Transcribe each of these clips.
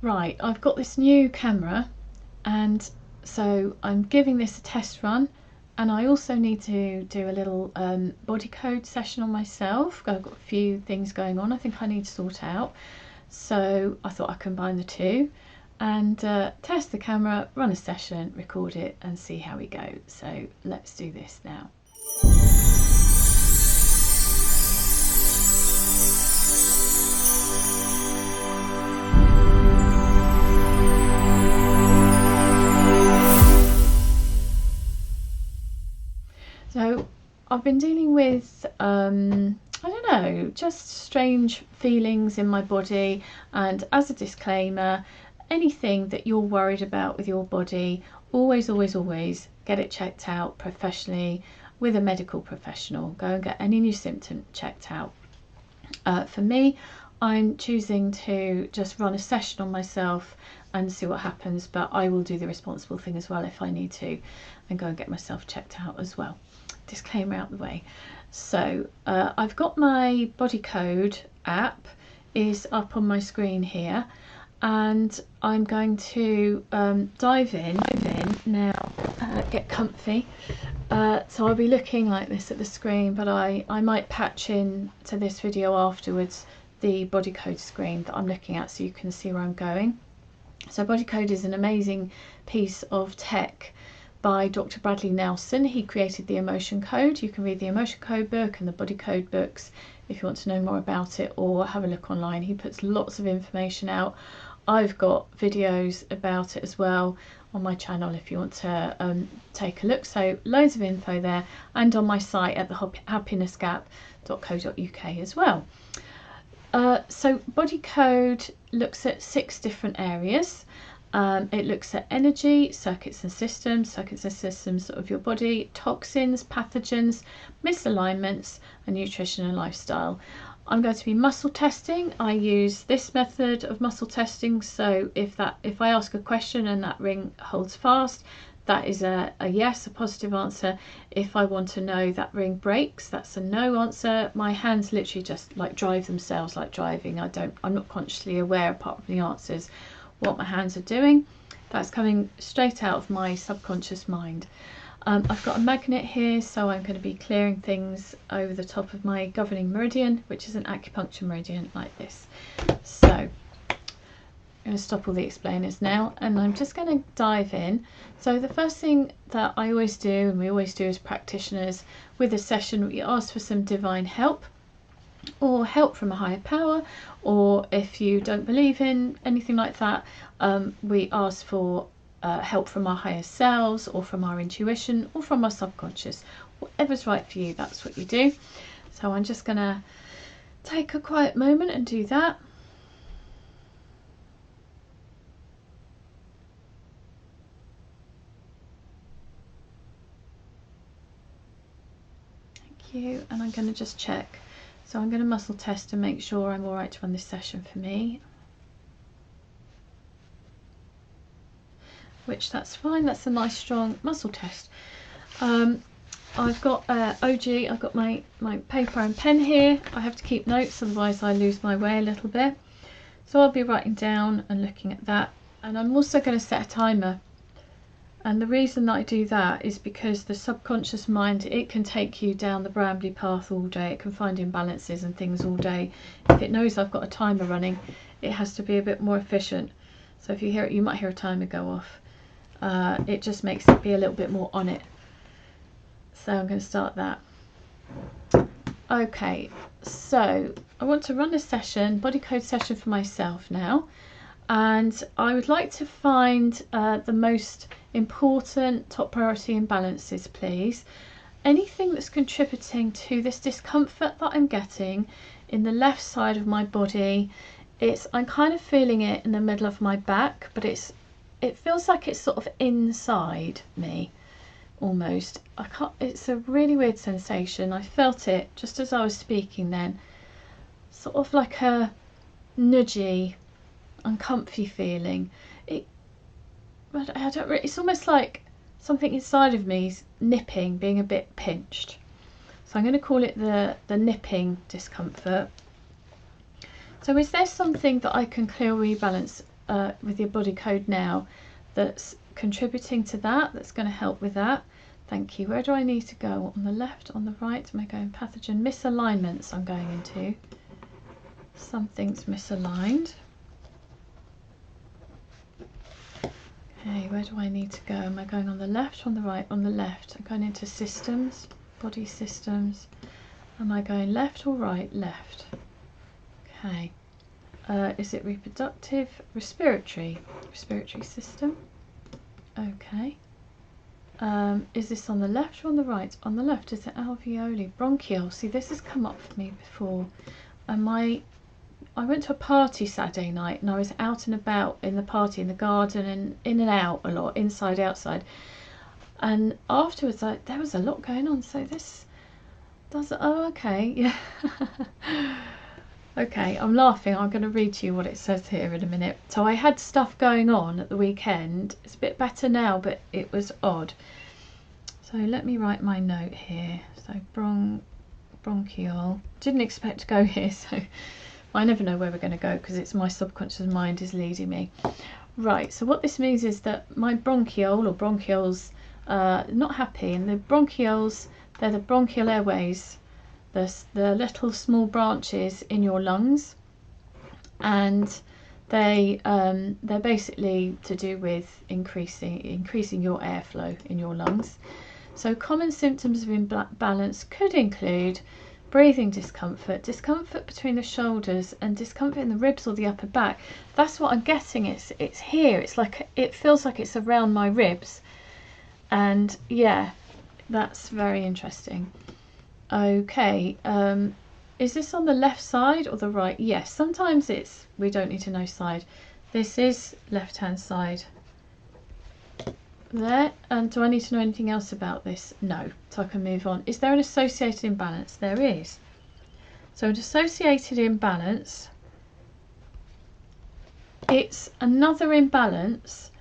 Right, I've got this new camera, and so I'm giving this a test run, and I also need to do a little body code session on myself. I've got a few things going on I think I need to sort out, so I thought I'd combine the two and test the camera, run a session, record it and see how we go. So let's do this now. So I've been dealing with I don't know, just strange feelings in my body, and as a disclaimer, anything that you're worried about with your body, always get it checked out professionally with a medical professional. Go and get any new symptom checked out. For me, I'm choosing to just run a session on myself and see what happens, but I will do the responsible thing as well if I need to, and go and get myself checked out as well. Disclaimer out the way. So I've got my body code app is up on my screen here, and I'm going to dive in now. Get comfy. So I'll be looking like this at the screen, but I might patch in to this video afterwards the body code screen that I'm looking at so you can see where I'm going. So body code is an amazing piece of tech by Dr. Bradley Nelson. He created the emotion code. You can read the emotion code book and the body code books if you want to know more about it, or have a look online. He puts lots of information out. I've got videos about it as well on my channel if you want to take a look. So loads of info there, and on my site at thehappinessgap.co.uk as well. So body code looks at 6 different areas. It looks at energy, circuits and systems of your body, toxins, pathogens, misalignments, and nutrition and lifestyle. I'm going to be muscle testing. I use this method of muscle testing, so if I ask a question and that ring holds fast, that is a yes, a positive answer. If I want to know that ring breaks, that's a no answer. My hands literally just like drive themselves, like driving. I'm not consciously aware, apart from the answers, what my hands are doing. That's coming straight out of my subconscious mind. I've got a magnet here, so I'm going to be clearing things over the top of my governing meridian, which is an acupuncture meridian like this. So I'm going to stop all the explainers now, and I'm just going to dive in. So the first thing that I always do, and we always do as practitioners with a session, we ask for some divine help, or help from a higher power, or if you don't believe in anything like that, we ask for help from our higher selves, or from our intuition, or from our subconscious. Whatever's right for you, that's what you do. So I'm just going to take a quiet moment and do that. Thank you. And I'm going to just check. So I'm going to muscle test to make sure I'm all right to run this session for me. Which that's fine, that's a nice strong muscle test. I've got I've got my paper and pen here. I have to keep notes, otherwise I lose my way a little bit. So I'll be writing down and looking at that. And I'm also going to set a timer. And the reason that I do that is because the subconscious mind, it can take you down the brambly path all day. It can find imbalances and things all day. If it knows I've got a timer running, it has to be a bit more efficient. So if you hear it, you might hear a timer go off. It just makes it be a little bit more on it. So I'm going to start that. Okay, so I want to run a session, body code session for myself now, and I would like to find the most important top priority imbalances, please. Anything that's contributing to this discomfort that I'm getting in the left side of my body. I'm kind of feeling it in the middle of my back, but it feels like it's sort of inside me almost. It's a really weird sensation. I felt it just as I was speaking then, sort of like a nudgy, uncomfy feeling. It's almost like something inside of me is nipping, being a bit pinched. So I'm going to call it the nipping discomfort. So is there something that I can clear or rebalance with your body code now that's contributing to that, that's going to help with that. Thank you. Where do I need to go? On the left, on the right? Am I going pathogen? Misalignments I'm going into. Something's misaligned. Okay, where do I need to go? Am I going on the left, on the right? On the left. I'm going into systems, body systems. Am I going left or right? Left. Okay. Is it reproductive? Respiratory system. Okay. Is this on the left or on the right? On the left. Is it alveoli? Bronchial. See, this has come up for me before. I went to a party Saturday night and I was out and about in the party, in the garden, and in and out a lot, inside, outside. And afterwards, there was a lot going on. So this does, oh, okay, yeah. Okay, I'm laughing. I'm going to read to you what it says here in a minute. So I had stuff going on at the weekend. It's a bit better now, but it was odd. So let me write my note here. So bronchial. Didn't expect to go here, so I never know where we're going to go because it's my subconscious mind is leading me. Right, so what this means is that my bronchiole or bronchioles not happy, and the bronchioles, they're the bronchial airways, the little small branches in your lungs, and they're basically to do with increasing your airflow in your lungs. So common symptoms of imbalance could include breathing discomfort, discomfort between the shoulders, and discomfort in the ribs or the upper back. That's what I'm getting. It's here. It's like it feels like it's around my ribs, and yeah, that's very interesting. Okay, is this on the left side or the right? Yes, sometimes we don't need to know side. This is left hand side. There. And do I need to know anything else about this? No, so I can move on. Is there an associated imbalance? There is. So an associated imbalance, it's another imbalance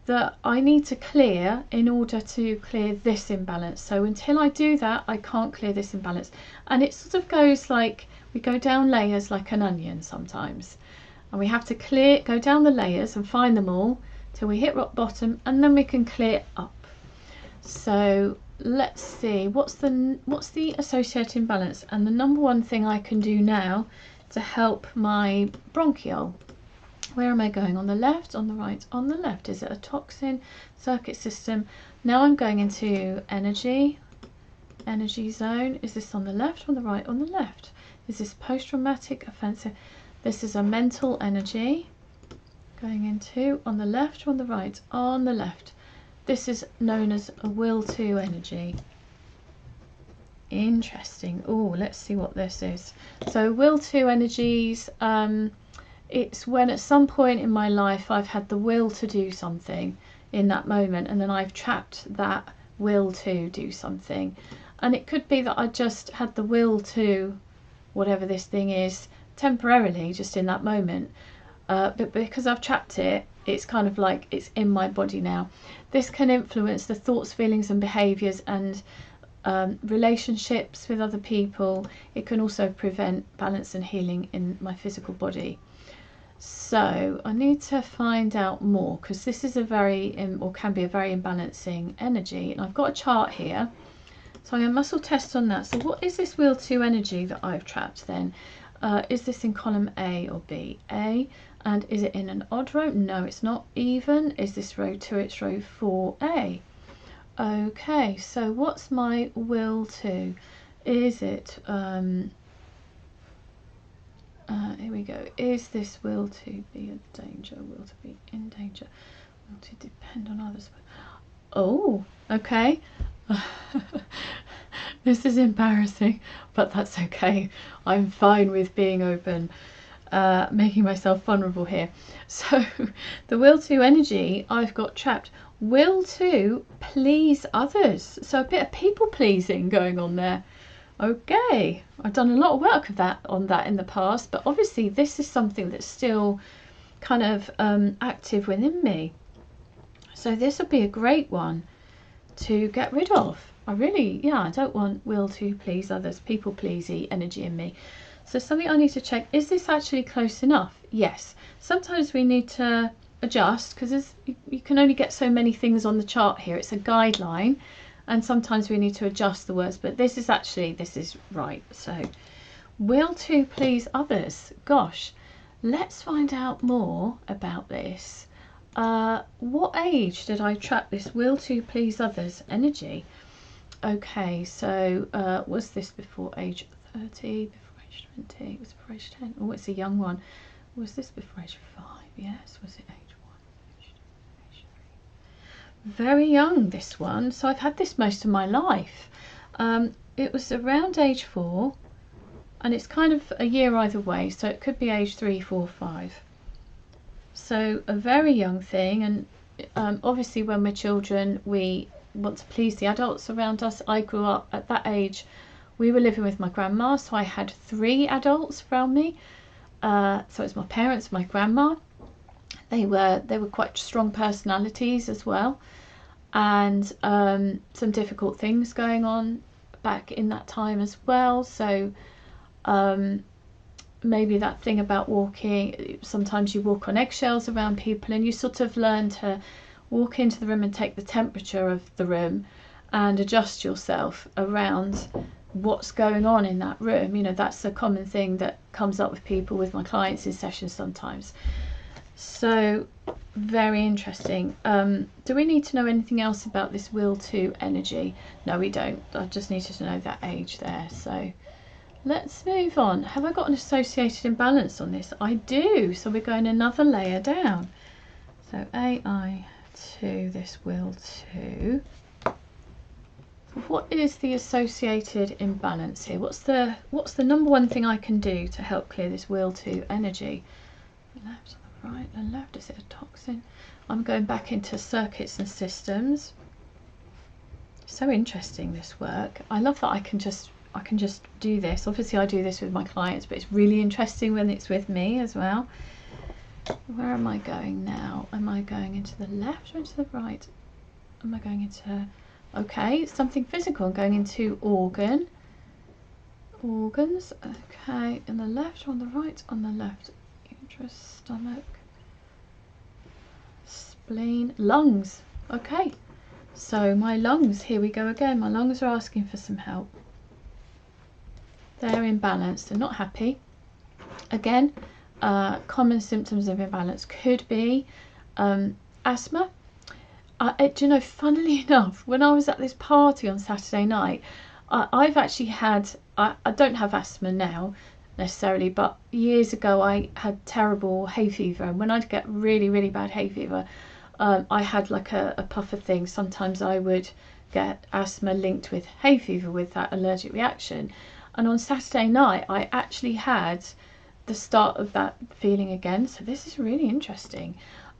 that I need to clear in order to clear this imbalance. So until I do that, I can't clear this imbalance. And it sort of goes like, we go down layers like an onion sometimes, and we have to go down the layers and find them all till we hit rock bottom, and then we can clear up. So let's see, what's the associated imbalance? And the number one thing I can do now to help my bronchiole, where am I going? On the left, on the right, on the left? Is it a toxin, circuit system? Now I'm going into energy zone. Is this on the left, on the right, on the left? Is this post-traumatic offensive? This is a mental energy. Going into on the left or on the right? On the left. This is known as a will to energy. Interesting. Oh, let's see what this is. So will to energies, it's when at some point in my life I've had the will to do something in that moment, and then I've trapped that will to do something. And it could be that I just had the will to whatever this thing is temporarily, just in that moment. But because I've trapped it, it's kind of like it's in my body now. This can influence the thoughts, feelings and behaviours and relationships with other people. It can also prevent balance and healing in my physical body. So I need to find out more, because this is a very, or can be a very imbalancing energy. And I've got a chart here. So I'm going to muscle test on that. So what is this will to energy that I've trapped then? Is this in column A or B? A. And is it in an odd row? No, it's not even. Is this row 2? It's row 4A. Okay, so what's my will to? Is it, here we go. Is this will to be a danger? Will to be in danger? Will to depend on others? Oh, okay. This is embarrassing, but that's okay. I'm fine with being open, making myself vulnerable here. So the will to energy I've got trapped. Will to please others. So a bit of people pleasing going on there. Okay, I've done a lot of work on that in the past, but obviously this is something that's still kind of active within me. So this would be a great one to get rid of. I don't want will to please others, people pleasy energy in me. So something I need to check, is this actually close enough? Yes. Sometimes we need to adjust, because you can only get so many things on the chart here. It's a guideline, and sometimes we need to adjust the words, but this is right. So will to please others. Gosh, let's find out more about this. What age did I track this will to please others energy? Okay, so was this before age 30, before age 20, it was before age 10? Oh, it's a young one. Was this before age 5? Yes. Was it age 1? Age 2? Age 3? Very young, this one. So I've had this most of my life. It was around age 4, and it's kind of a year either way, so it could be age 3, 4, 5. So a very young thing, and obviously when we're children we want to please the adults around us. I grew up at that age. We were living with my grandma, so I had 3 adults around me. So it's my parents, my grandma. They were quite strong personalities as well, and some difficult things going on back in that time as well. So maybe that thing about walking, sometimes you walk on eggshells around people, and you sort of learn to walk into the room and take the temperature of the room and adjust yourself around what's going on in that room. You know, that's a common thing that comes up with people, with my clients in sessions sometimes. So very interesting. Do we need to know anything else about this will to energy? No, we don't. I just needed to know that age there. So let's move on. Have I got an associated imbalance on this? I do. So we're going another layer down. So AI to this will to. What is the associated imbalance here? What's the number one thing I can do to help clear this will to energy? Left on the right and left. Is it a toxin? I'm going back into circuits and systems. So interesting, this work. I love that I can just do this. Obviously I do this with my clients, but it's really interesting when it's with me as well. Where am I going now? Am I going into the left or into the right? Am I going into, okay, something physical. I'm going into organs. Okay, in the left or on the right? On the left. Uterus, stomach, spleen, lungs. Okay, so my lungs, here we go again. My lungs are asking for some help. They're imbalanced, they're not happy. Again, common symptoms of imbalance could be asthma. Do you know, funnily enough, when I was at this party on Saturday night, I've actually had, I don't have asthma now necessarily, but years ago I had terrible hay fever, and when I'd get really, really bad hay fever, I had like a puffer thing. Sometimes I would get asthma linked with hay fever, with that allergic reaction. And on Saturday night, I actually had the start of that feeling again. So this is really interesting.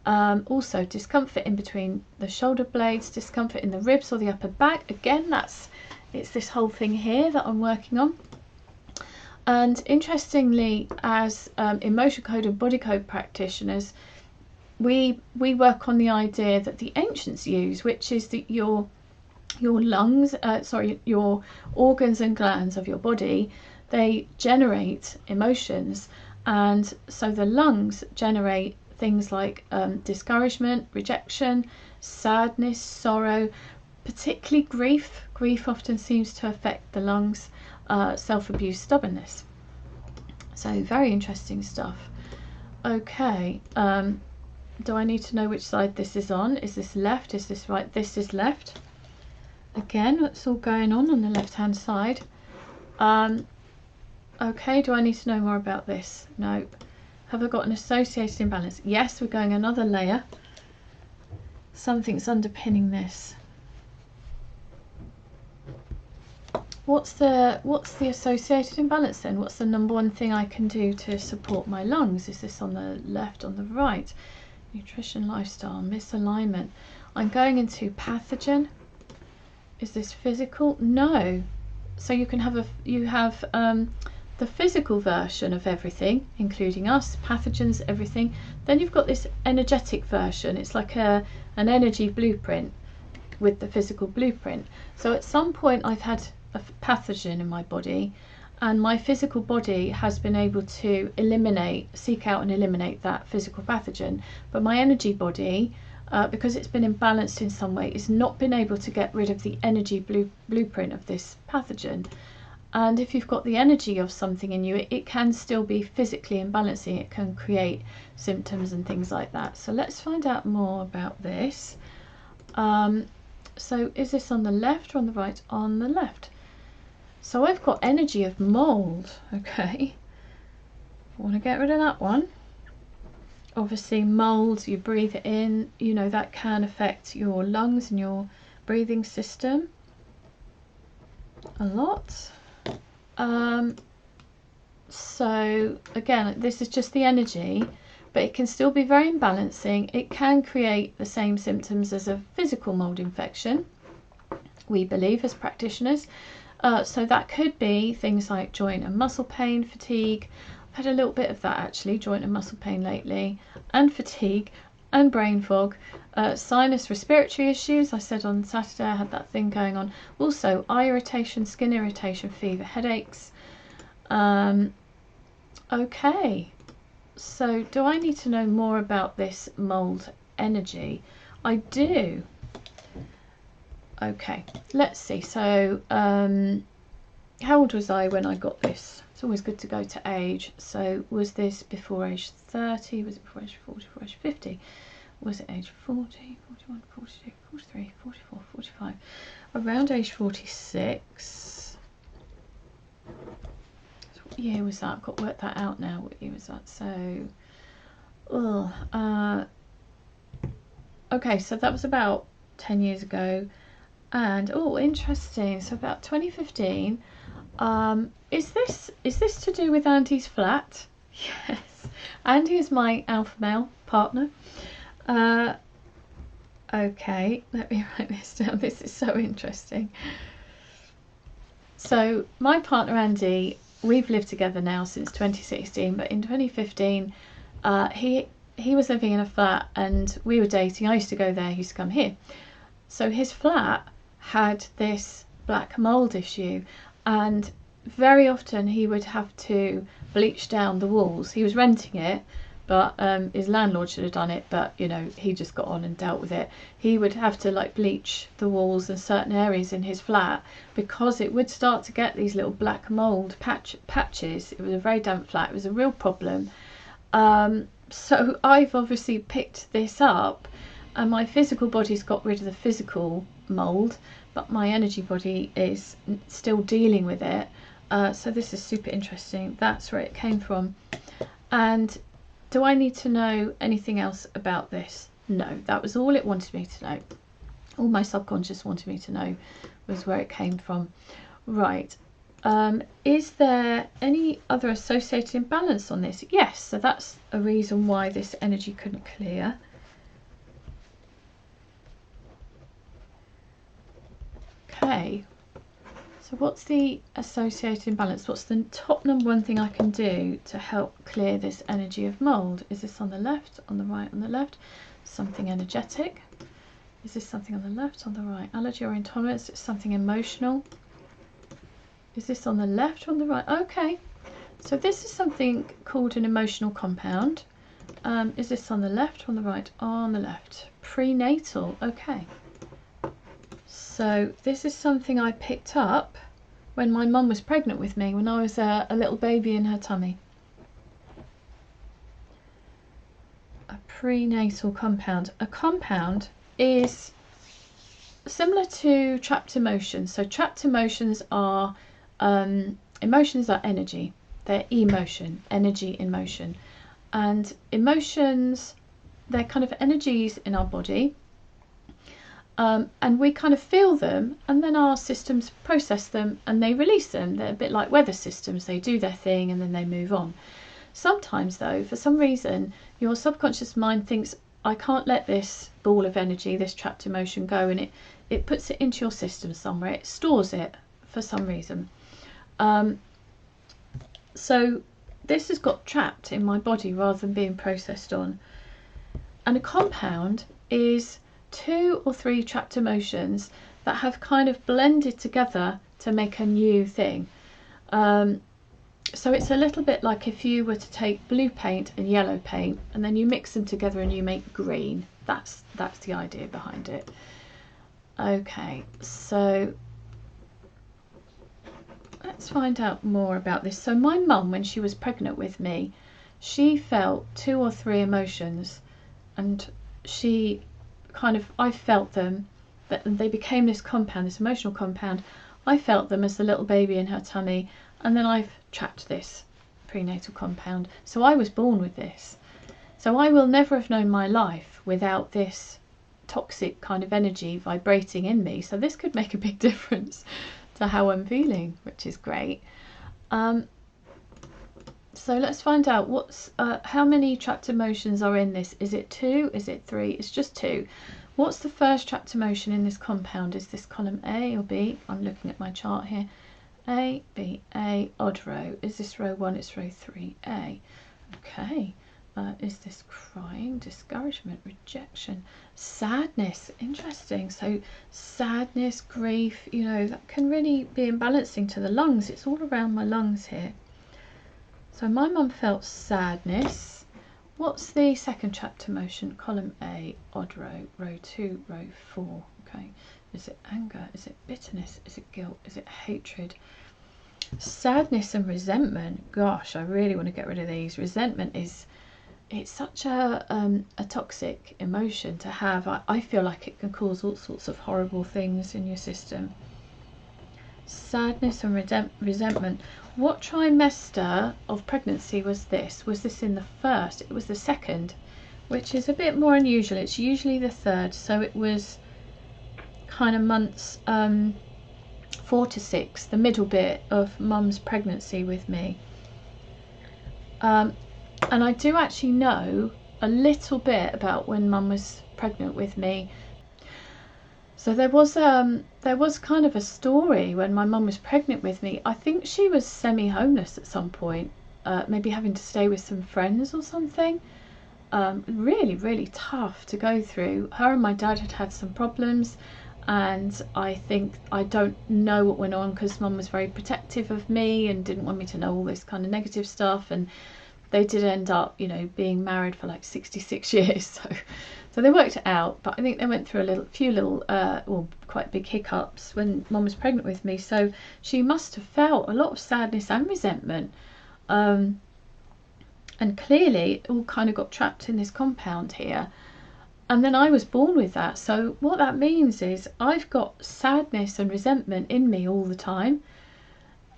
Also discomfort in between the shoulder blades, discomfort in the ribs or the upper back. Again, it's this whole thing here that I'm working on. And interestingly, as emotion code and body code practitioners, we work on the idea that the ancients use, which is that your lungs, your organs and glands of your body, they generate emotions, and so the lungs generate things like discouragement, rejection, sadness, sorrow, particularly grief. Grief often seems to affect the lungs, self-abuse, stubbornness. So very interesting stuff. Okay, do I need to know which side this is on? Is this left? Is this right? This is left. Again, what's all going on the left hand side? Okay, do I need to know more about this? Nope. Have I got an associated imbalance? Yes, we're going another layer. Something's underpinning this. What's the associated imbalance then? What's the number one thing I can do to support my lungs? Is this on the left, on the right? Nutrition, lifestyle, misalignment. I'm going into pathogen. Is this physical? No. So you can have the physical version of everything, including us, pathogens, everything. Then you've got this energetic version. It's like an energy blueprint with the physical blueprint. So at some point I've had a pathogen in my body, and my physical body has been able to seek out and eliminate that physical pathogen, but my energy body, because it's been imbalanced in some way, has not been able to get rid of the energy blueprint of this pathogen. And if you've got the energy of something in you, it can still be physically imbalancing. It can create symptoms and things like that. So let's find out more about this. So is this on the left or on the right? On the left. So I've got energy of mold. Okay, I want to get rid of that one. Obviously mold, you breathe it in, you know, that can affect your lungs and your breathing system a lot. So again, this is just the energy, but it can still be very imbalancing. It can create the same symptoms as a physical mold infection, we believe as practitioners. So that could be things like joint and muscle pain, fatigue. I've had a little bit of that actually, joint and muscle pain lately, and fatigue and brain fog, sinus respiratory issues. I said on Saturday I had that thing going on. Also eye irritation, skin irritation, fever, headaches. Okay, so do I need to know more about this mold energy? I do. Okay, let's see. So how old was I when I got this? It's always good to go to age. So was this before age 30? Was it before age 40? Before age 50? Was it age 40, 41, 42, 43, 44, 45? Around age 46. So what year was that? I've got to work that out now. What year was that? So, okay, so that was about 10 years ago. And oh, interesting. So about 2015. Is this to do with Andy's flat? Yes, Andy is my alpha male partner. Okay, let me write this down. This is so interesting. So my partner Andy, we've lived together now since 2016, but in 2015 he was living in a flat and we were dating. I used to go there, he used to come here. So his flat had this black mold issue, and very often he would have to bleach down the walls. He was renting it, but his landlord should have done it, but you know, he just got on and dealt with it. He would have to like bleach the walls in certain areas in his flat because it would start to get these little black mold patches. It was a very damp flat. It was a real problem. So I've obviously picked this up, and my physical body's got rid of the physical mold, but my energy body is still dealing with it. So this is super interesting. That's where it came from. And do I need to know anything else about this? No, that was all it wanted me to know. All my subconscious wanted me to know was where it came from. Right. Is there any other associated imbalance on this? Yes, so that's a reason why this energy couldn't clear. Okay, so what's the associated imbalance? What's the top number one thing I can do to help clear this energy of mold? Is this on the left, on the right, on the left? Something energetic? Is this something on the left, on the right? Allergy or intolerance? It's something emotional. Is this on the left or on the right? Okay, so this is something called an emotional compound. Is this on the left or on the right? On the left. Prenatal, okay. So this is something I picked up when my mum was pregnant with me, when I was a little baby in her tummy. A prenatal compound. A compound is similar to trapped emotions. So trapped emotions are energy. They're emotion, energy in motion. And emotions, they're kind of energies in our body. And we kind of feel them, and then our systems process them and they release them. They're a bit like weather systems. They do their thing and then they move on. Sometimes though, for some reason, your subconscious mind thinks, I can't let this ball of energy, this trapped emotion go, and it puts it into your system somewhere. It stores it for some reason. So this has got trapped in my body rather than being processed on. And a compound is 2 or 3 trapped emotions that have kind of blended together to make a new thing. So it's a little bit like if you were to take blue paint and yellow paint and then you mix them together and you make green. That's the idea behind it. Okay, so let's find out more about this. So my mum, when she was pregnant with me, she felt 2 or 3 emotions, and she I felt them, but they became this compound, this emotional compound. I felt them as the little baby in her tummy, and then I've trapped this prenatal compound. So I was born with this. So I will never have known my life without this toxic kind of energy vibrating in me. So this could make a big difference to how I'm feeling, which is great. So let's find out what's how many trapped emotions are in this. Is it 2? Is it 3? It's just 2. What's the first trapped emotion in this compound? Is this column A or B? I'm looking at my chart here. A, B, A, odd row. Is this row 1? It's row 3A. Okay. Is this crying, discouragement, rejection, sadness? Interesting. So sadness, grief, you know, that can really be imbalancing to the lungs. It's all around my lungs here. So my mum felt sadness. What's the second trapped emotion? Column A, odd row, row 2, row 4. Okay. Is it anger? Is it bitterness? Is it guilt? Is it hatred? Sadness and resentment. Gosh, I really want to get rid of these. Resentment it's such a toxic emotion to have. I feel like it can cause all sorts of horrible things in your system. Sadness and resentment. What trimester of pregnancy was this? Was this in the first? It was the second, which is a bit more unusual. It's usually the third. So it was kind of months 4 to 6, the middle bit of mum's pregnancy with me. And I do actually know a little bit about when mum was pregnant with me. So there was kind of a story when my mum was pregnant with me. I think she was semi-homeless at some point, maybe having to stay with some friends or something. Really, really tough to go through. Her and my dad had had some problems, and I don't know what went on because mum was very protective of me and didn't want me to know all this kind of negative stuff. And they did end up, you know, being married for like 66 years. So they worked it out, but I think they went through a few little, quite big hiccups when mum was pregnant with me. So she must have felt a lot of sadness and resentment. And clearly it all kind of got trapped in this compound here. And then I was born with that. So what that means is I've got sadness and resentment in me all the time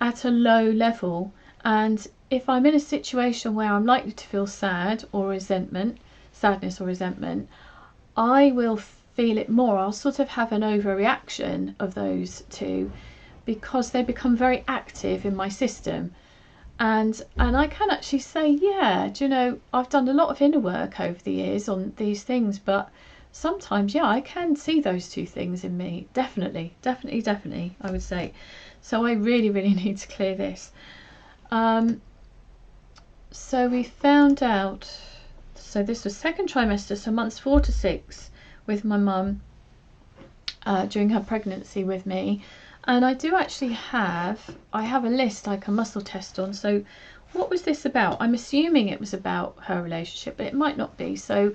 at a low level. And if I'm in a situation where I'm likely to feel sad or sadness or resentment, I will feel it more. I'll sort of have an overreaction of those two because they become very active in my system. And I can actually say, yeah, do you know, I've done a lot of inner work over the years on these things, but sometimes, yeah, I can see those two things in me. Definitely, I would say. So I really, really need to clear this. So we found out, so this was second trimester, so months 4 to 6 with my mum during her pregnancy with me. And I do actually have a list I can muscle test on. So what was this about? I'm assuming it was about her relationship, but it might not be. So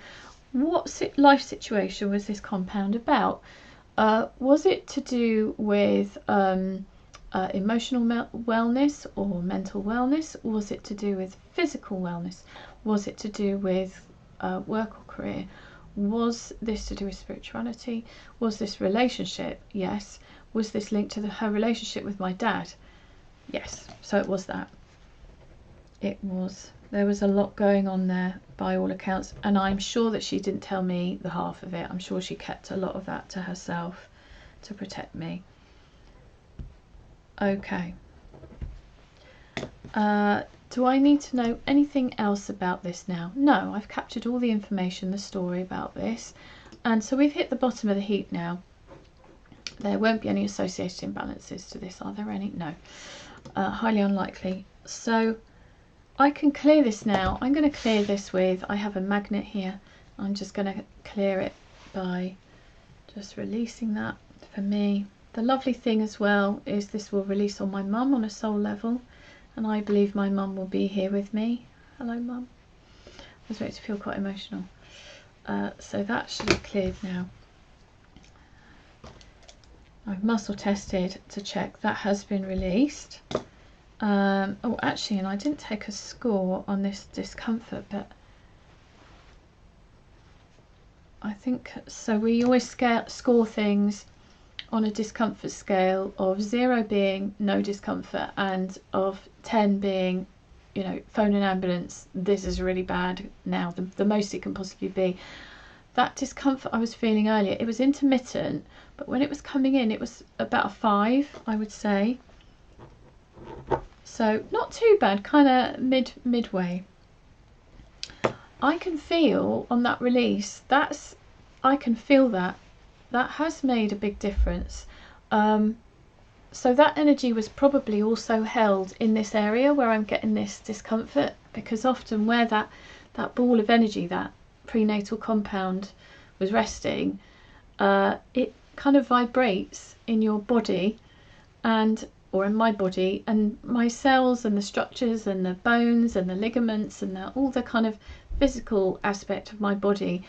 what life situation was this compound about? Was it to do with emotional wellness or mental wellness? Was it to do with physical wellness? Was it to do with work or career? Was this to do with spirituality? Was this relationship? Yes. Was this linked to her relationship with my dad? Yes. So it was that. It was. There was a lot going on there by all accounts, and I'm sure that she didn't tell me the half of it. I'm sure she kept a lot of that to herself to protect me. Okay. Do I need to know anything else about this now? No, I've captured all the information, the story about this. And so we've hit the bottom of the heap now. There won't be any associated imbalances to this, are there any? No. Highly unlikely. So I can clear this now. I'm going to clear this with, I have a magnet here. I'm just going to clear it by just releasing that for me. The lovely thing as well is this will release on my mum on a soul level, and I believe my mum will be here with me. Hello, Mum. I was about to feel quite emotional. So that should have cleared now. I've muscle tested to check that has been released. Oh, actually, and I didn't take a score on this discomfort, but I think so. We always score things on a discomfort scale of 0 being no discomfort and of 10 being, you know, phone an ambulance, this is really bad now, the most it can possibly be. That discomfort I was feeling earlier, it was intermittent, but when it was coming in, it was about a 5, I would say. So not too bad, kind of midway. I can feel on that release, I can feel that has made a big difference. So that energy was probably also held in this area where I'm getting this discomfort, because often where that ball of energy, that prenatal compound was resting, it kind of vibrates in your body or in my body, and my cells and the structures and the bones and the ligaments and all the kind of physical aspect of my body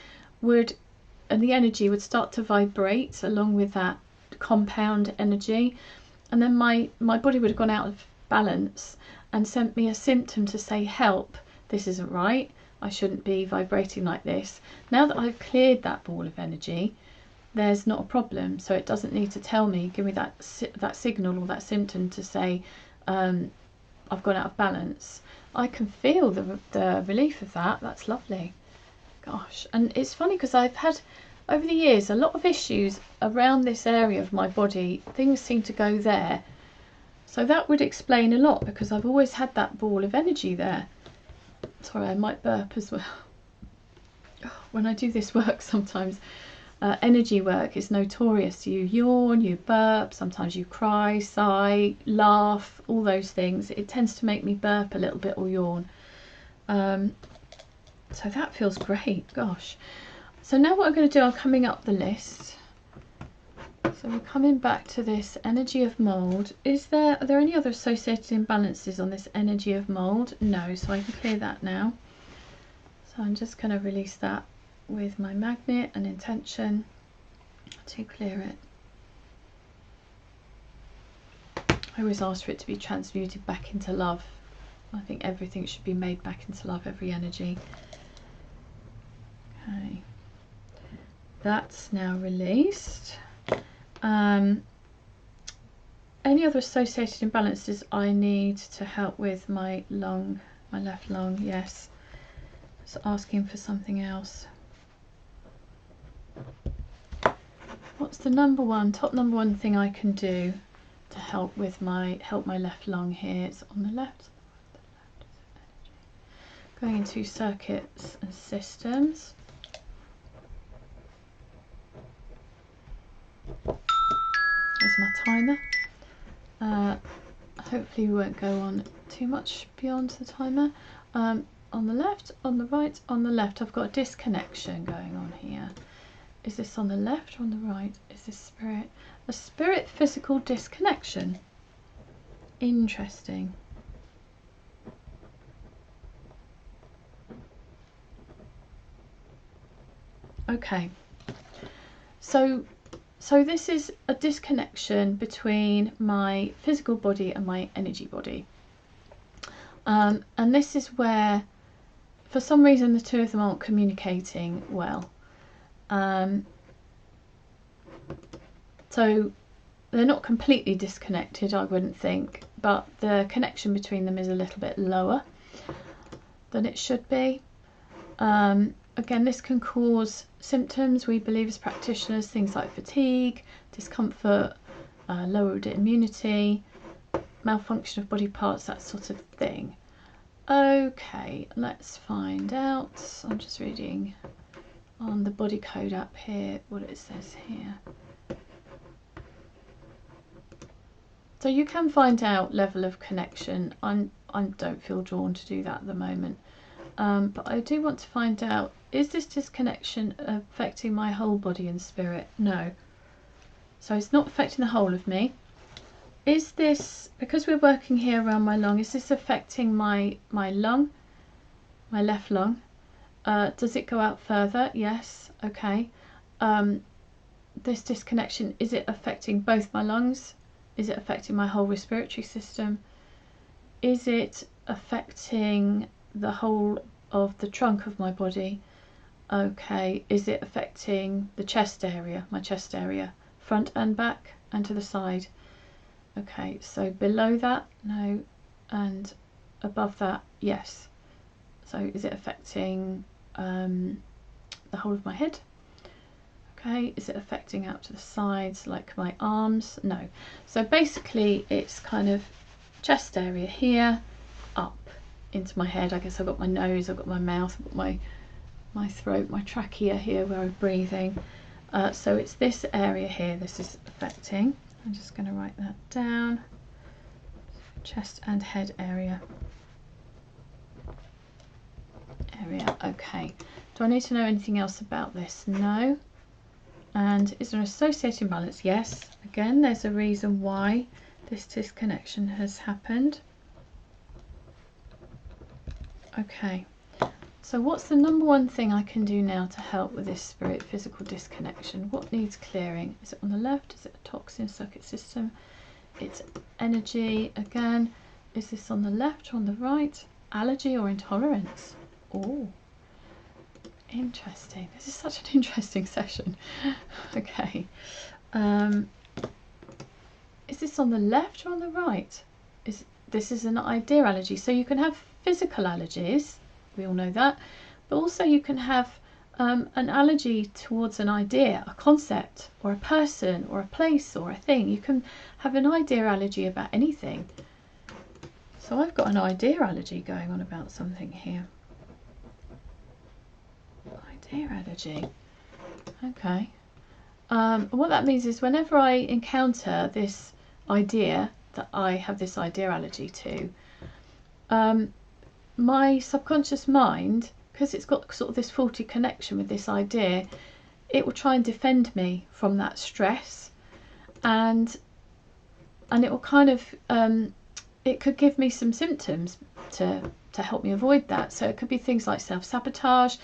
and the energy would start to vibrate along with that compound energy, and then my body would have gone out of balance and sent me a symptom to say, help, this isn't right, I shouldn't be vibrating like this. Now that I've cleared that ball of energy, there's not a problem, so it doesn't need to tell me, give me that signal or that symptom to say I've gone out of balance. I can feel the relief of that. That's lovely. Gosh, and it's funny because I've had over the years a lot of issues around this area of my body. Things seem to go there, so that would explain a lot, because I've always had that ball of energy there. Sorry, I might burp as well. When I do this work, sometimes energy work is notorious. You yawn, you burp, sometimes you cry, sigh, laugh, all those things. It tends to make me burp a little bit or yawn. So that feels great, gosh. So now what I'm going to do, I'm coming up the list. So we're coming back to this energy of mould. Are there any other associated imbalances on this energy of mould? No, so I can clear that now. So I'm just going to release that with my magnet and intention to clear it. I always ask for it to be transmuted back into love. I think everything should be made back into love, every energy. Okay, that's now released. Any other associated imbalances I need to help with? My lung, my left lung, yes. Just asking for something else. What's the top number one thing I can do to help my left lung here? It's on the left. Going into circuits and systems. There's my timer. Hopefully we won't go on too much beyond the timer. On the left, on the right, on the left, I've got a disconnection going on here. Is this on the left or on the right? Is this spirit? A spirit physical disconnection. Interesting. Okay. So this is a disconnection between my physical body and my energy body. And this is where, for some reason, the two of them aren't communicating well. So they're not completely disconnected, I wouldn't think, but the connection between them is a little bit lower than it should be. Again, this can cause symptoms, we believe as practitioners, things like fatigue, discomfort, lowered immunity, malfunction of body parts, that sort of thing. Okay, let's find out. I'm just reading on the body code app here what it says here. So you can find out level of connection. I don't feel drawn to do that at the moment. But I do want to find out, is this disconnection affecting my whole body and spirit? No. So it's not affecting the whole of me. is this, because we're working here around my lung, is this affecting my lung, my left lung? Does it go out further? Yes. Okay. This disconnection, is it affecting both my lungs? Is it affecting my whole respiratory system? Is it affecting the whole of the trunk of my body? Okay. Is it affecting the chest area, my chest area, front and back and to the side? Okay, so below that, no, and above that, yes. So is it affecting the whole of my head? Okay, is it affecting out to the sides like my arms? No. So basically it's kind of chest area here, up into my head. I guess I've got my nose, I've got my mouth, I've got my throat, my trachea here where I'm breathing. So it's this area here this is affecting. I'm just going to write that down. Chest and head area. Okay. Do I need to know anything else about this? No. And is there an associated imbalance? Yes. Again, there's a reason why this disconnection has happened. Okay. So what's the number one thing I can do now to help with this spirit physical disconnection? What needs clearing? Is it on the left? Is it a toxin circuit system? It's energy again. Is this on the left or on the right? Allergy or intolerance? Oh, interesting. This is such an interesting session. Okay. Is this on the left or on the right? This is an idea allergy. So you can have physical allergies. We all know that, but also you can have an allergy towards an idea, a concept, or a person, or a place, or a thing. You can have an idea allergy about anything. So I've got an idea allergy going on about something here. Idea allergy. Okay. What that means is whenever I encounter this idea that I have this idea allergy to, my subconscious mind, because it's got sort of this faulty connection with this idea, it will try and defend me from that stress, and it will kind of it could give me some symptoms to help me avoid that. So it could be things like self-sabotage,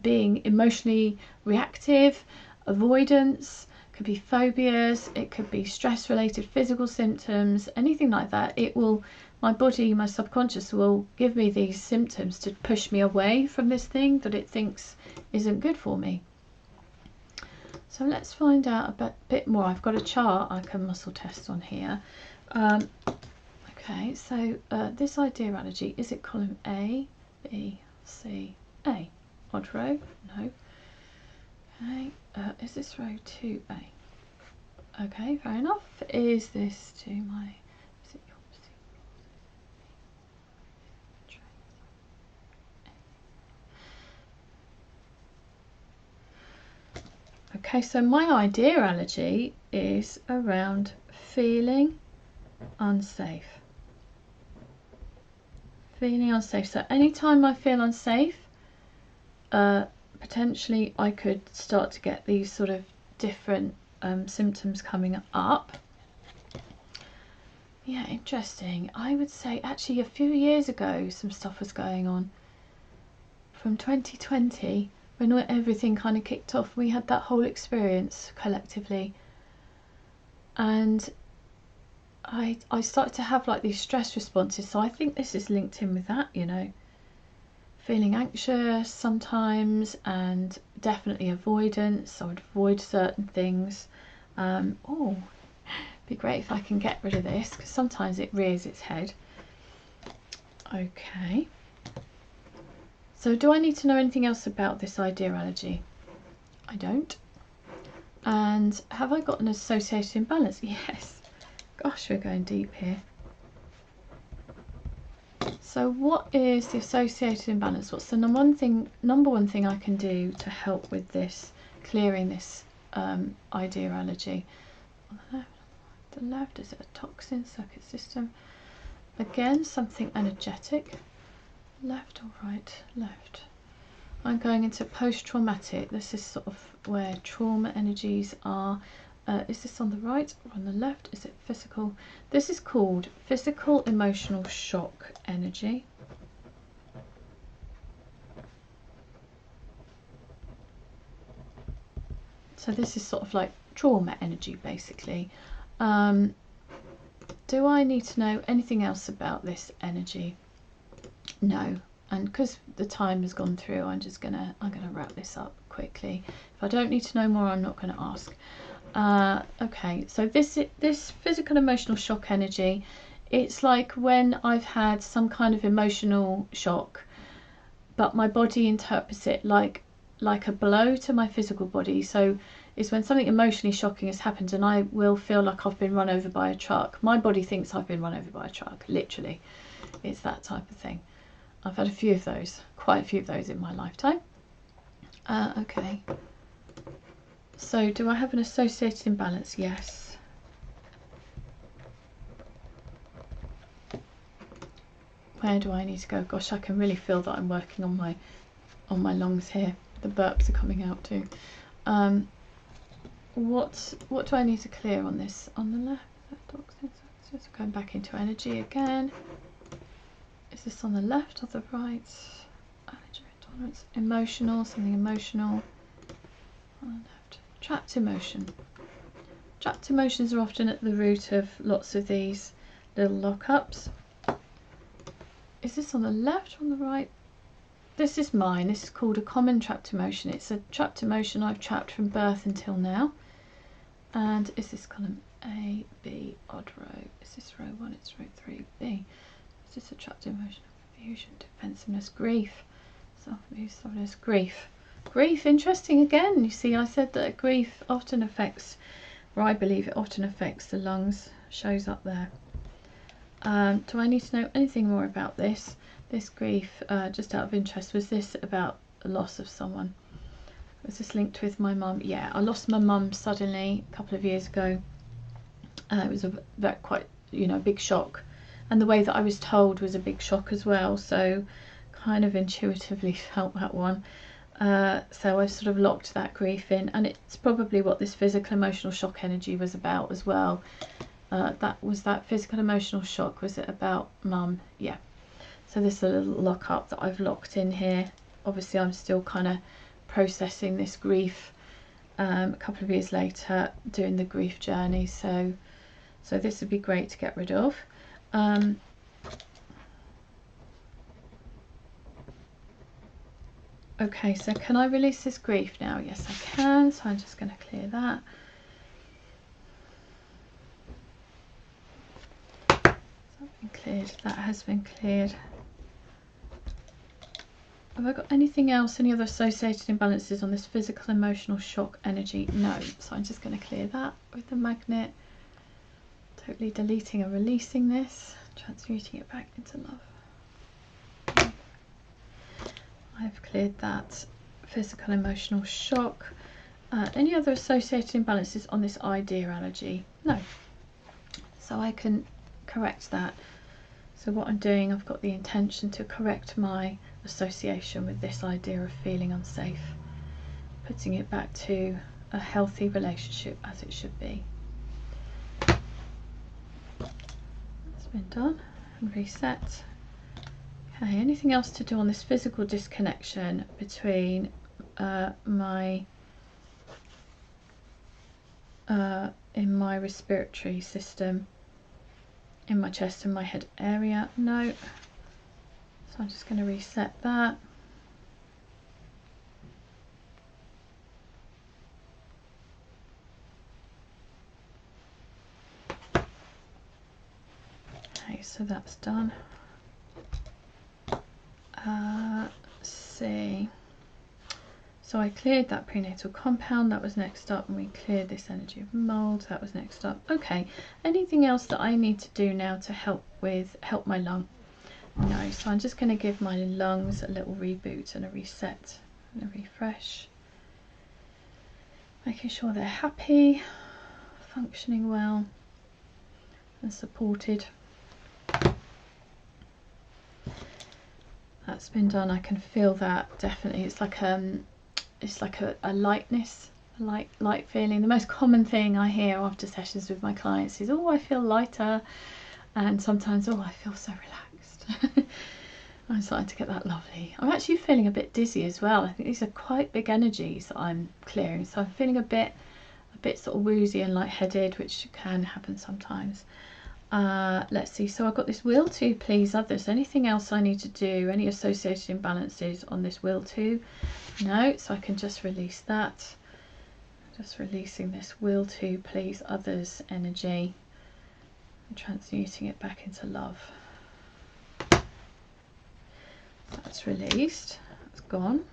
being emotionally reactive, avoidance, could be phobias, it could be stress related physical symptoms, anything like that. It will, my body, my subconscious will give me these symptoms to push me away from this thing that it thinks isn't good for me. So let's find out a bit more. I've got a chart I can muscle test on here. Okay, so this idea allergy, is it column A, B, C, A? Odd row? No. Okay, is this row 2A? Okay, fair enough. Is this to my... Is it your... Okay, so my idea allergy is around feeling unsafe. Feeling unsafe. So anytime I feel unsafe, potentially I could start to get these sort of different symptoms coming up. Yeah, interesting. I would say actually a few years ago some stuff was going on. From 2020, when everything kind of kicked off, we had that whole experience collectively, and I started to have like these stress responses. So I think this is linked in with that, you know, feeling anxious sometimes, and definitely avoidance. I would avoid certain things. Oh, be great if I can get rid of this, because sometimes it rears its head. Okay. So do I need to know anything else about this idea allergy? I don't. And have I got an associated imbalance? Yes. Gosh, we're going deep here. So what is the associated imbalance? What's the number one thing I can do to help with this, clearing this idea allergy? On the left, is it a toxin circuit system? Again, something energetic. Left or right? Left. I'm going into post-traumatic. This is sort of where trauma energies are. Is this on the right or on the left? Is it physical? This is called physical emotional shock energy. So this is sort of like trauma energy, basically. Do I need to know anything else about this energy? No. And because the time has gone through, I'm gonna wrap this up quickly. If I don't need to know more, I'm not going to ask. Okay, so this physical emotional shock energy, it's like when I've had some kind of emotional shock, but my body interprets it like a blow to my physical body. So it's when something emotionally shocking has happened and I will feel like I've been run over by a truck. My body thinks I've been run over by a truck, literally. It's that type of thing. I've had a few of those, quite a few of those in my lifetime. Okay. So do I have an associated imbalance? Yes. Where do I need to go? Gosh, I can really feel that I'm working on my lungs here. The burps are coming out too. What do I need to clear on this? On the left, just going back into energy again. Is this on the left or the right? Energy intolerance, emotional, something emotional. On the left, trapped emotion. Trapped emotions are often at the root of lots of these little lockups. Is this on the left or on the right? This is mine. This is called a common trapped emotion. It's a trapped emotion I've trapped from birth until now. And is this column A, B, odd row? Is this row 1? It's row 3, B. Is this a trapped emotion of confusion, defensiveness, grief? Self-abuse, stubbornness, grief. Grief, interesting again. You see, I said that grief often affects, or I believe it often affects the lungs. Shows up there. Do I need to know anything more about this? This grief, just out of interest, was this about the loss of someone? Was this linked with my mum? Yeah, I lost my mum suddenly a couple of years ago. It was quite, big shock. And the way that I was told was a big shock as well. So kind of intuitively felt that one. So I sort of locked that grief in. And it's probably what this physical emotional shock energy was about as well. That physical emotional shock. Was it about mum? Yeah. So this is a little lock up that I've locked in here. Obviously I'm still kind of processing this grief a couple of years later, doing the grief journey. So this would be great to get rid of. Okay, so can I release this grief now? Yes, I can. So I'm just going to clear that. Cleared. That has been cleared. Have I got anything else, any other associated imbalances on this physical emotional shock energy? No. So I'm just going to clear that with the magnet. Totally deleting and releasing this, transmuting it back into love. I've cleared that physical emotional shock. Any other associated imbalances on this idea energy? No. So I can correct that. So what I'm doing, I've got the intention to correct my association with this idea of feeling unsafe, putting it back to a healthy relationship as it should be. That's been done and reset. Okay, anything else to do on this physical disconnection between in my respiratory system, in my chest and my head area? No. So I'm just going to reset that. Okay, so that's done. Let's see. So I cleared that prenatal compound, that was next up, and we cleared this energy of mold, that was next up. Okay, anything else that I need to do now to help my lung? No, so I'm just going to give my lungs a little reboot and a reset and a refresh. Making sure they're happy, functioning well and supported. That's been done. I can feel that definitely. It's like a lightness light feeling. The most common thing I hear after sessions with my clients is, oh, I feel lighter, and sometimes, oh, I feel so relaxed. I'm starting to get that lovely. I'm actually feeling a bit dizzy as well. I think these are quite big energies that I'm clearing, so I'm feeling a bit sort of woozy and lightheaded, which can happen sometimes. Let's see, so I've got this will to please others. Anything else I need to do? Any associated imbalances on this will to? No, so I can just release that. Just releasing this will to please others energy and transmuting it back into love. That's released, that's gone.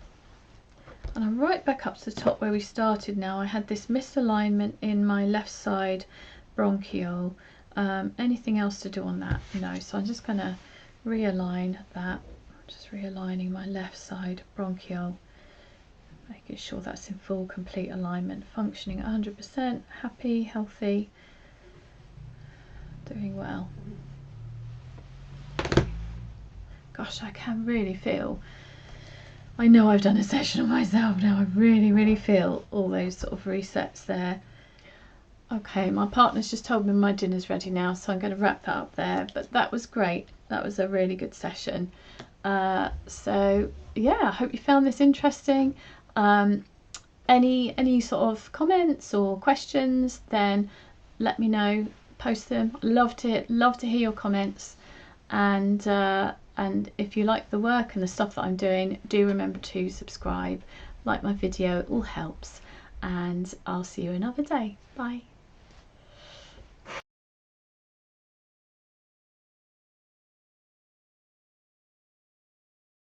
And I'm right back up to the top where we started now. I had this misalignment in my left side bronchiole. Anything else to do on that? No, so I'm just going to realign that. Just realigning my left side bronchiole, making sure that's in full complete alignment, functioning at 100%, happy, healthy, doing well. Gosh, I can really feel, I know I've done a session on myself now, I really feel all those sort of resets there. Okay, my partner's just told me my dinner's ready now, so I'm going to wrap that up there, but that was great. That was a really good session. So yeah, I hope you found this interesting. Any sort of comments or questions, then let me know, post them. Love to hear your comments, and if you like the work and the stuff that I'm doing, do remember to subscribe, like my video, it all helps, and I'll see you another day. Bye.